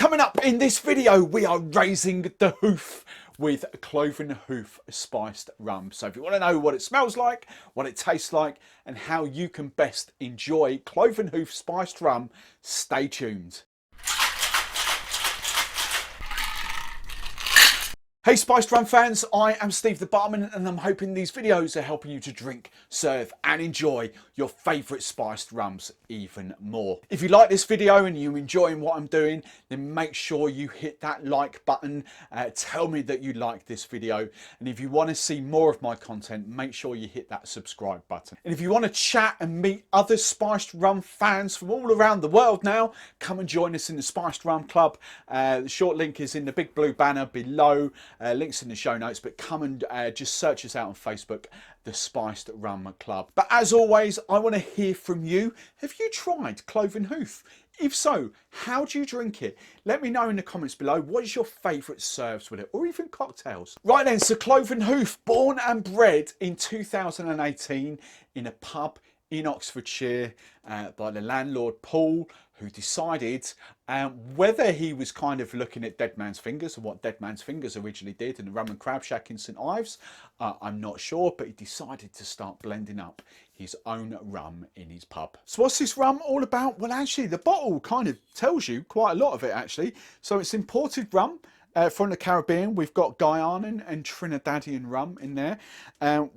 Coming up in this video, we are raising the hoof with Cloven Hoof Spiced Rum. So if you want to know what it smells like, what it tastes like, and how you can best enjoy Cloven Hoof Spiced Rum, stay tuned. Hey Spiced Rum fans, I am Steve the Barman and I'm hoping these videos are helping you to drink, serve and enjoy your favourite spiced rums even more. If you like this video and you're enjoying what I'm doing, then make sure you hit that like button, tell me that you like this video, and if you want to see more of my content, make sure you hit that subscribe button. And if you want to chat and meet other spiced rum fans from all around the world now, come and join us in the Spiced Rum Club. The short link is in the big blue banner below. Links in the show notes, but come and just search us out on Facebook, the Spiced Rum Club. But as always, I want to hear from you. Have you tried Cloven Hoof? If so, how do you drink it? Let me know in the comments below. What is your favourite serves with it, or even cocktails? Right then, so Cloven Hoof, born and bred in 2018 in a pub in Oxfordshire by the landlord Paul, who decided whether he was kind of looking at Dead Man's Fingers and what Dead Man's Fingers originally did in the Rum and Crab Shack in St Ives, I'm not sure, but he decided to start blending up his own rum in his pub. So what's this rum all about? Well, actually the bottle kind of tells you quite a lot of it actually. So it's imported rum from the Caribbean. We've got Guyana and Trinidadian rum in there.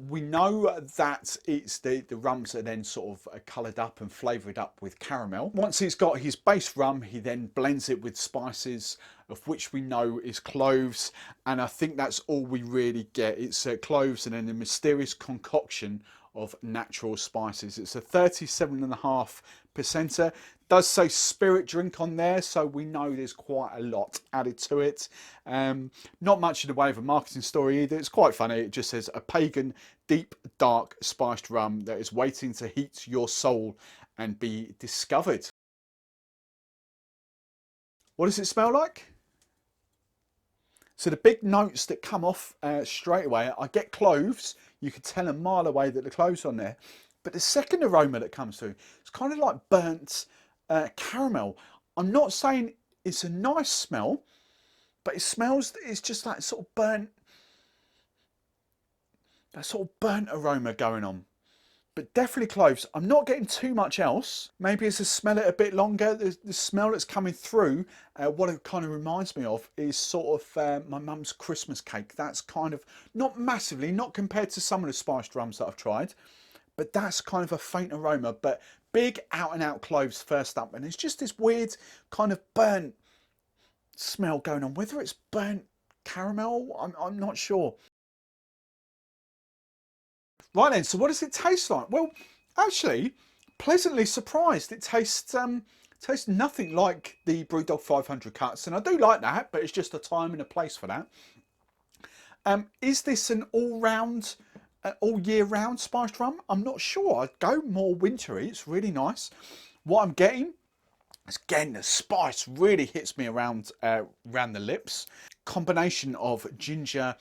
We know that it's the rums are then sort of coloured up and flavoured up with caramel. Once he's got his base rum, he then blends it with spices, of which we know is cloves, and I think that's all we really get. It's cloves and then a mysterious concoction of natural spices. It's a 37.5%. Does say spirit drink on there, so we know there's quite a lot added to it. Not much in the way of a marketing story either. It's quite funny. It just says a pagan, deep, dark spiced rum that is waiting to heat your soul and be discovered. What does it smell like? So the big notes that come off straight away, I get cloves. You could tell a mile away that the cloves on there. But the second aroma that comes through, it's kind of like burnt caramel. I'm not saying it's a nice smell, but it smells, it's just like sort of burnt, that sort of burnt aroma going on. But definitely cloves. I'm not getting too much else. Maybe as I smell it a bit longer, the smell that's coming through, what it kind of reminds me of is sort of my mum's Christmas cake. That's kind of, not massively, not compared to some of the spiced rums that I've tried, but that's kind of a faint aroma, but big out and out cloves first up. And it's just this weird kind of burnt smell going on. Whether it's burnt caramel, I'm not sure. Right then, so what does it taste like? Well, actually, pleasantly surprised. It tastes nothing like the Brewdog 500 cuts, and I do like that, but it's just a time and a place for that. Is this an all-round, all year round spiced rum? I'm not sure. I'd go more wintry. It's really nice. What I'm getting is, again, the spice really hits me around the lips. Combination of ginger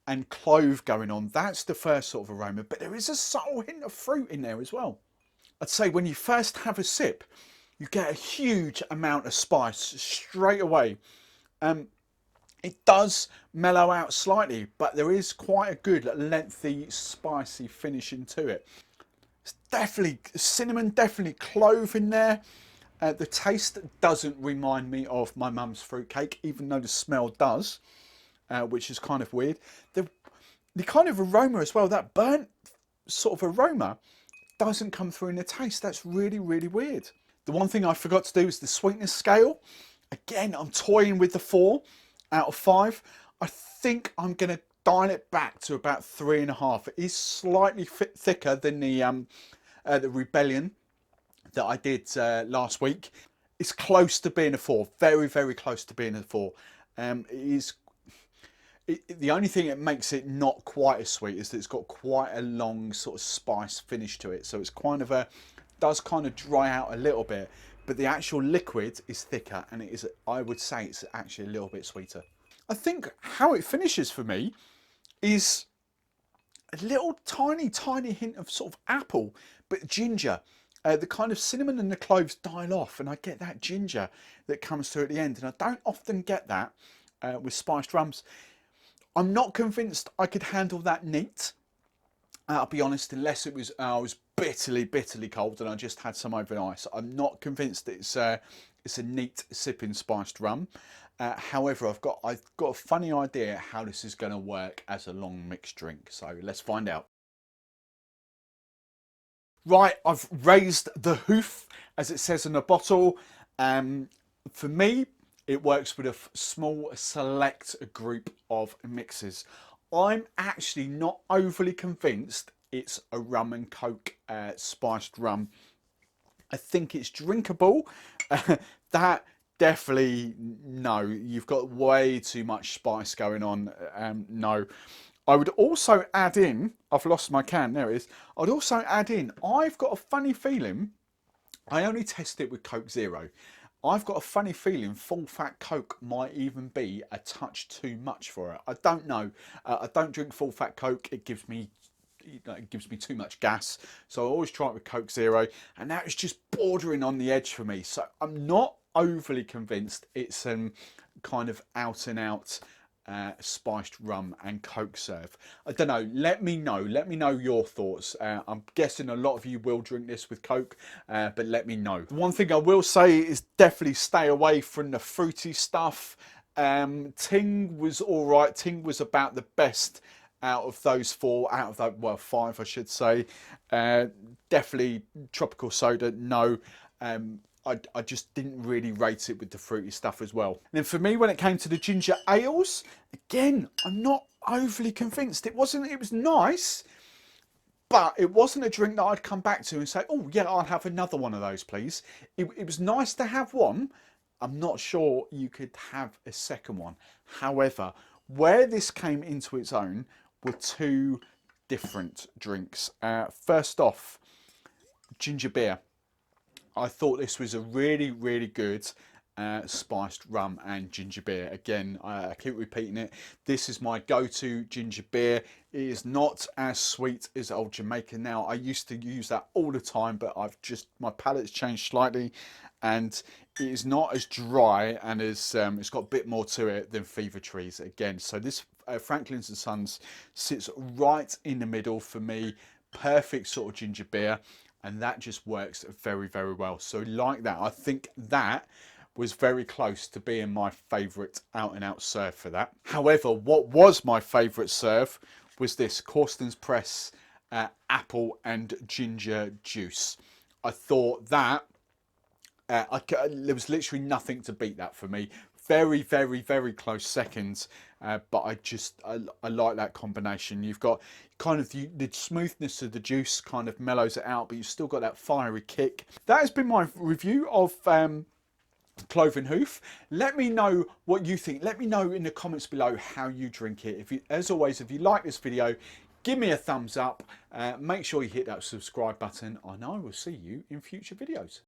and clove going on. That's the first sort of aroma, but there is a subtle hint of fruit in there as well. I'd say when you first have a sip, you get a huge amount of spice straight away. It does mellow out slightly, but there is quite a good lengthy spicy finishing to it. It's definitely cinnamon, definitely clove in there. The taste doesn't remind me of my mum's fruitcake, even though the smell does. Which is kind of weird. The kind of aroma as well, that burnt sort of aroma doesn't come through in the taste. That's really, really weird. The one thing I forgot to do is the sweetness scale. Again, I'm toying with the 4 out of 5. I think I'm going to dial it back to about 3.5. It is slightly thicker than the Rebellion that I did last week. It's close to being a 4. Very, very close to being a 4. The only thing that makes it not quite as sweet is that it's got quite a long sort of spice finish to it. So it's kind of does kind of dry out a little bit, but the actual liquid is thicker, and it is, I would say it's actually a little bit sweeter. I think how it finishes for me is a little tiny hint of sort of apple, but ginger. the kind of cinnamon and the cloves dial off, and I get that ginger that comes through at the end, and I don't often get that with spiced rums. I'm not convinced I could handle that neat. I'll be honest, unless it was I was bitterly cold and I just had some over ice. I'm not convinced it's a neat sipping spiced rum. However, I've got a funny idea how this is going to work as a long mixed drink. So let's find out. Right, I've raised the hoof, as it says in the bottle. For me, it works with a small select group of mixes. I'm actually not overly convinced it's a rum and coke spiced rum. I think it's drinkable. That definitely no. You've got way too much spice going on. No. I would also add in, I've lost my can, there it is. I'd also add in, I've got a funny feeling, I only tested it with Coke Zero. I've got a funny feeling full fat Coke might even be a touch too much for it. I don't know. I don't drink full fat Coke. It gives me too much gas. So I always try it with Coke Zero, and that is just bordering on the edge for me. So I'm not overly convinced it's kind of out and out spiced rum and coke serve. I don't know, let me know your thoughts. I'm guessing a lot of you will drink this with coke, but let me know. The one thing I will say is definitely stay away from the fruity stuff. Ting was all right. Ting was about the best out of those four, out of that, well, five I should say. Definitely tropical soda, no. I just didn't really rate it with the fruity stuff as well. And then for me, when it came to the ginger ales, again, I'm not overly convinced. It was nice, but it wasn't a drink that I'd come back to and say, oh yeah, I'll have another one of those, please. It was nice to have one. I'm not sure you could have a second one. However, where this came into its own were two different drinks. First off, ginger beer. I thought this was a really good spiced rum and ginger beer. Again, I keep repeating it. This is my go-to ginger beer. It is not as sweet as Old Jamaica now. I used to use that all the time, but my palate's changed slightly, and it is not as dry, and as it's got a bit more to it than Fever Trees again. So this Franklin's and Sons sits right in the middle for me. Perfect sort of ginger beer. And that just works very well. So like that, I think that was very close to being my favourite out and out serve for that. However, what was my favourite serve was this Cawston's Press apple and ginger juice. I thought that there was literally nothing to beat that for me. Very close seconds, but I like that combination. You've got kind of the smoothness of the juice kind of mellows it out, but you've still got that fiery kick. That has been my review of Cloven Hoof. Let me know what you think. Let me know in the comments below how you drink it. As always, if you like this video, give me a thumbs up. Make sure you hit that subscribe button, and I will see you in future videos.